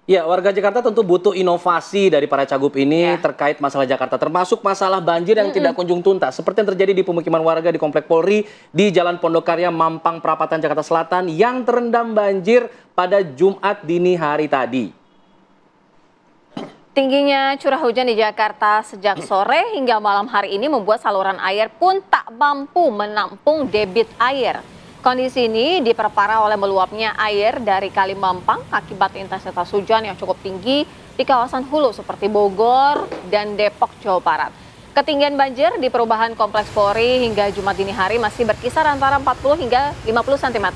Ya, warga Jakarta tentu butuh inovasi dari para cagup ini Ya. terkait masalah Jakarta, termasuk masalah banjir yang tidak kunjung tuntas. Seperti yang terjadi di pemukiman warga di Komplek Polri di Jalan Pondokarya, Mampang Perapatan, Jakarta Selatan yang terendam banjir pada Jumat dini hari tadi. Tingginya curah hujan di Jakarta sejak sore hingga malam hari ini membuat saluran air pun tak mampu menampung debit air. Kondisi ini diperparah oleh meluapnya air dari Kali Mampang akibat intensitas hujan yang cukup tinggi di kawasan hulu seperti Bogor dan Depok, Jawa Barat. Ketinggian banjir di perubahan Kompleks Polri hingga Jumat dini hari masih berkisar antara 40 hingga 50 cm.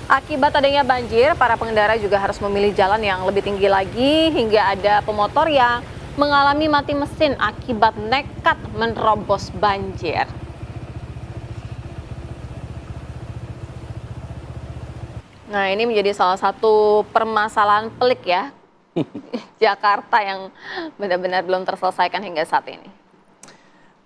Akibat adanya banjir, para pengendara juga harus memilih jalan yang lebih tinggi lagi hingga ada pemotor yang mengalami mati mesin akibat nekat menerobos banjir. Nah, ini menjadi salah satu permasalahan pelik ya, Jakarta yang benar-benar belum terselesaikan hingga saat ini.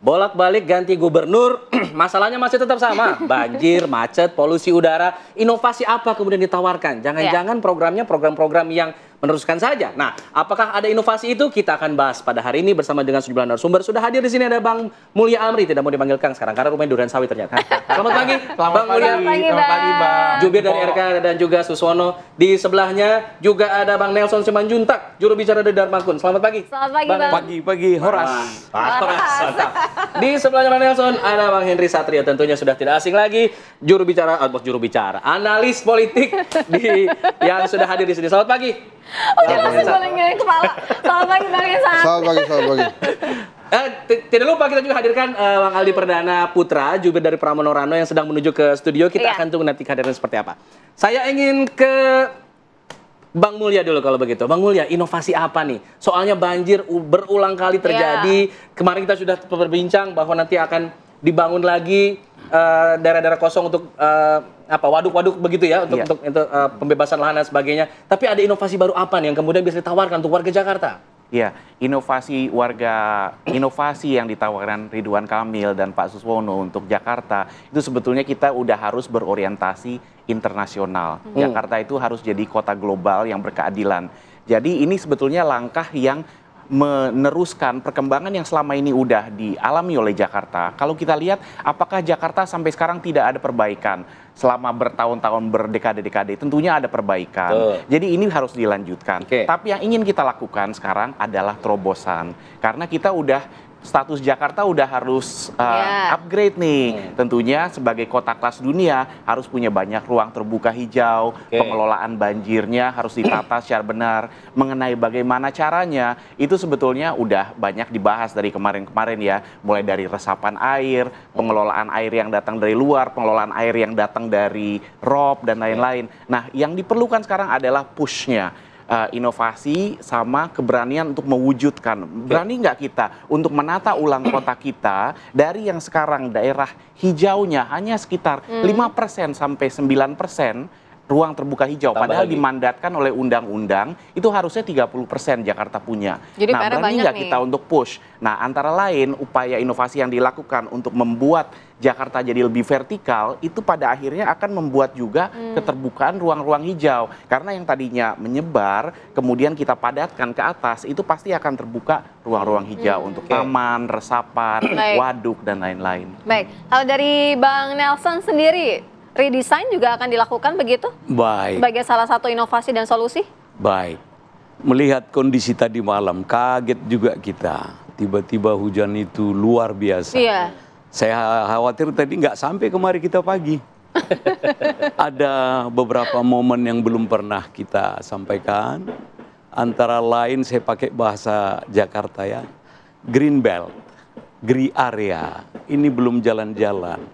Bolak-balik ganti gubernur, masalahnya masih tetap sama. Banjir, macet, polusi udara. Inovasi apa kemudian ditawarkan? Jangan-jangan programnya program-program yang meneruskan saja. Nah, apakah ada inovasi itu? Kita akan bahas pada hari ini bersama dengan sejumlah narasumber. Sudah hadir di sini ada Bang Mulya Amri, tidak mau dipanggil Kang sekarang karena rumahnya Duren Sawit ternyata. Selamat pagi, Bang Mulya. Selamat pagi, Bang. Jubir dari RK dan juga Suswono. Di sebelahnya juga ada Bang Nelson Simanjuntak, juru bicara dari Darmakun. Selamat pagi. Selamat pagi, Bang. Pagi-pagi, horas. Mantap. Di sebelahnya Bang Nelson ada Bang Henry Satrio, tentunya sudah tidak asing lagi, juru bicara, analis politik yang sudah hadir di sini. Selamat pagi. Udah masih goleng-goleng kepala. Selamat pagi, Bang Esan. Selamat pagi. Tidak lupa kita juga hadirkan Bang Aldi Perdana Putra, jubir dari Pramono Rano yang sedang menuju ke studio. Kita akan tunggu nanti kehadiran seperti apa. Saya ingin ke Bang Mulya dulu kalau begitu. Bang Mulya, inovasi apa nih? Soalnya banjir berulang kali terjadi. Kemarin kita sudah berbincang bahwa nanti akan dibangun lagi daerah-daerah kosong untuk waduk-waduk begitu ya, untuk pembebasan lahan dan sebagainya. Tapi ada inovasi baru apa nih yang kemudian bisa ditawarkan untuk warga Jakarta? Ya, inovasi yang ditawarkan Ridwan Kamil dan Pak Suswono untuk Jakarta itu sebetulnya kita udah harus berorientasi internasional. Jakarta itu harus jadi kota global yang berkeadilan. Jadi ini sebetulnya langkah yang meneruskan perkembangan yang selama ini udah dialami oleh Jakarta. Kalau kita lihat apakah Jakarta sampai sekarang tidak ada perbaikan, selama bertahun-tahun, berdekade-dekade tentunya ada perbaikan. Jadi ini harus dilanjutkan. Tapi yang ingin kita lakukan sekarang adalah terobosan. Karena kita udah status Jakarta udah harus upgrade nih. Tentunya sebagai kota kelas dunia harus punya banyak ruang terbuka hijau, pengelolaan banjirnya harus ditata secara benar. Mengenai bagaimana caranya, itu sebetulnya udah banyak dibahas dari kemarin-kemarin ya. Mulai dari resapan air, pengelolaan air yang datang dari luar, pengelolaan air yang datang dari rob, dan lain-lain. Nah, yang diperlukan sekarang adalah push-nya. Inovasi sama keberanian untuk mewujudkan. Berani nggak kita untuk menata ulang kota kita dari yang sekarang daerah hijaunya hanya sekitar 5% sampai 9% ruang terbuka hijau. Padahal dimandatkan oleh undang-undang itu harusnya 30% Jakarta punya. Jadi nah, berani nggak kita untuk push? Nah, antara lain upaya inovasi yang dilakukan untuk membuat Jakarta jadi lebih vertikal, itu pada akhirnya akan membuat juga keterbukaan ruang-ruang hijau. Karena yang tadinya menyebar, kemudian kita padatkan ke atas, itu pasti akan terbuka ruang-ruang hijau untuk taman, resapan, waduk, dan lain-lain. Baik, kalau dari Bang Nelson sendiri, redesign juga akan dilakukan begitu? Baik. Sebagai salah satu inovasi dan solusi? Baik. Melihat kondisi tadi malam, kaget juga kita. Tiba-tiba hujan itu luar biasa. Iya. Saya khawatir tadi nggak sampai kemari kita pagi. Ada beberapa momen yang belum pernah kita sampaikan. Antara lain saya pakai bahasa Jakarta ya. Green Belt, Green Area. Ini belum jalan-jalan.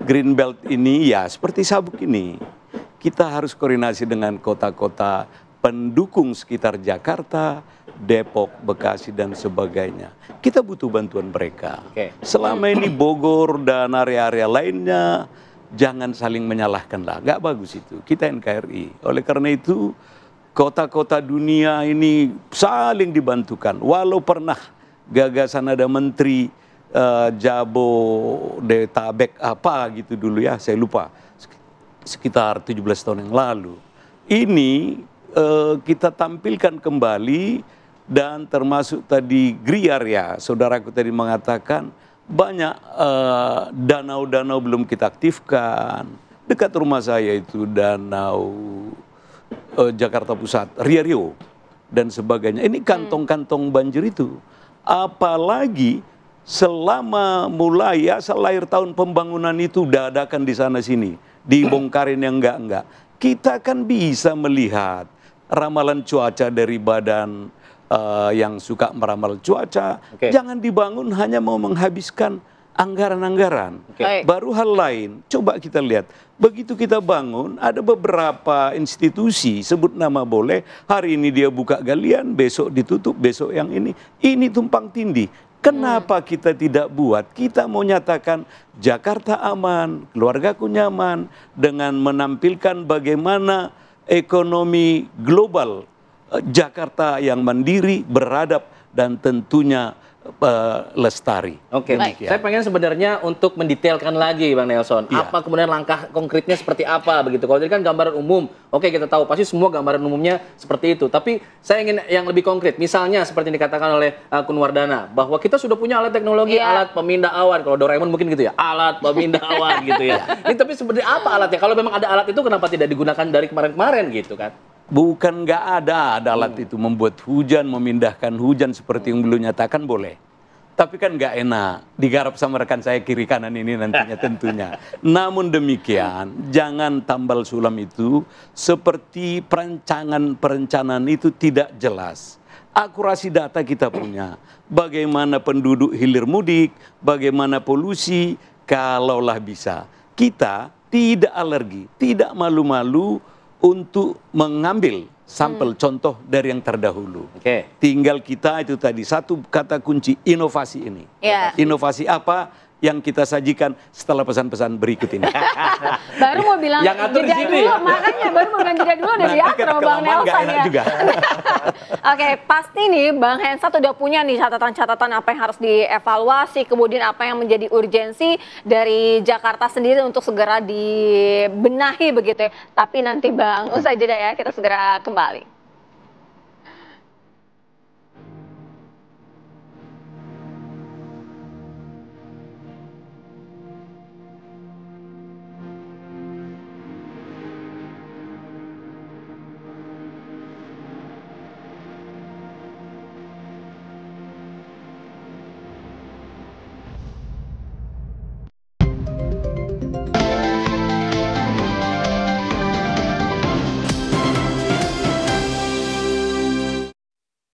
Green Belt ini ya seperti sabuk ini. Kita harus koordinasi dengan kota-kota pendukung sekitar Jakarta, Depok, Bekasi, dan sebagainya. Kita butuh bantuan mereka. Selama ini Bogor dan area-area lainnya, jangan saling menyalahkan lah. Nggak bagus itu. Kita NKRI. Oleh karena itu, kota-kota dunia ini saling dibantukan. Walau pernah gagasan ada menteri Jabodetabek apa gitu dulu ya, saya lupa. Sekitar 17 tahun yang lalu. Ini kita tampilkan kembali, dan termasuk tadi GRI area, saudaraku tadi mengatakan banyak danau-danau belum kita aktifkan. Dekat rumah saya itu danau Jakarta Pusat, Rio dan sebagainya. Ini kantong-kantong banjir itu. Apalagi selama mulai ya lahir tahun pembangunan itu dadakan di sana sini, dibongkarin yang enggak. Kita kan bisa melihat ramalan cuaca dari badan yang suka meramal cuaca. Jangan dibangun hanya mau menghabiskan anggaran-anggaran. Baru hal lain, coba kita lihat. Begitu kita bangun, ada beberapa institusi, sebut nama boleh, hari ini dia buka galian, besok ditutup, besok yang ini tumpang tindih. Kenapa kita tidak buat? Kita mau nyatakan Jakarta aman, keluargaku nyaman, dengan menampilkan bagaimana ekonomi global Jakarta yang mandiri, beradab, dan tentunya lestari. Oke, saya pengen sebenarnya untuk mendetailkan lagi, Bang Nelson. Apa kemudian langkah konkretnya seperti apa begitu? Kalau tadi kan gambaran umum, oke kita tahu pasti semua gambaran umumnya seperti itu. Tapi saya ingin yang lebih konkret. Misalnya seperti yang dikatakan oleh Kunwardana, bahwa kita sudah punya alat teknologi, alat pemindah awan. Kalau Doraemon mungkin gitu ya, alat pemindah awan gitu ya. Ini tapi seperti apa alatnya? Kalau memang ada alat itu, kenapa tidak digunakan dari kemarin-kemarin gitu kan? Bukan nggak ada alat itu membuat hujan, memindahkan hujan seperti yang beliau nyatakan boleh. Tapi kan nggak enak digarap sama rekan saya kiri kanan ini nantinya tentunya. Namun demikian, jangan tambal sulam itu seperti perencanaan itu tidak jelas. Akurasi data kita punya. Bagaimana penduduk hilir mudik, bagaimana polusi, kalaulah bisa. Kita tidak alergi, tidak malu-malu untuk mengambil sampel contoh dari yang terdahulu. Tinggal kita itu tadi satu kata kunci, inovasi ini. Inovasi apa yang kita sajikan setelah pesan-pesan berikut ini. Baru mau bilang yang atur jeda sini. dulu, makanya baru mau bilang jeda dulu udah diatur sama Bang Nelson ya. Juga. Oke, pasti nih Bang Hensat udah punya nih catatan-catatan apa yang harus dievaluasi, kemudian apa yang menjadi urgensi dari Jakarta sendiri untuk segera dibenahi begitu ya. Tapi nanti Bang, usai jeda ya, kita segera kembali.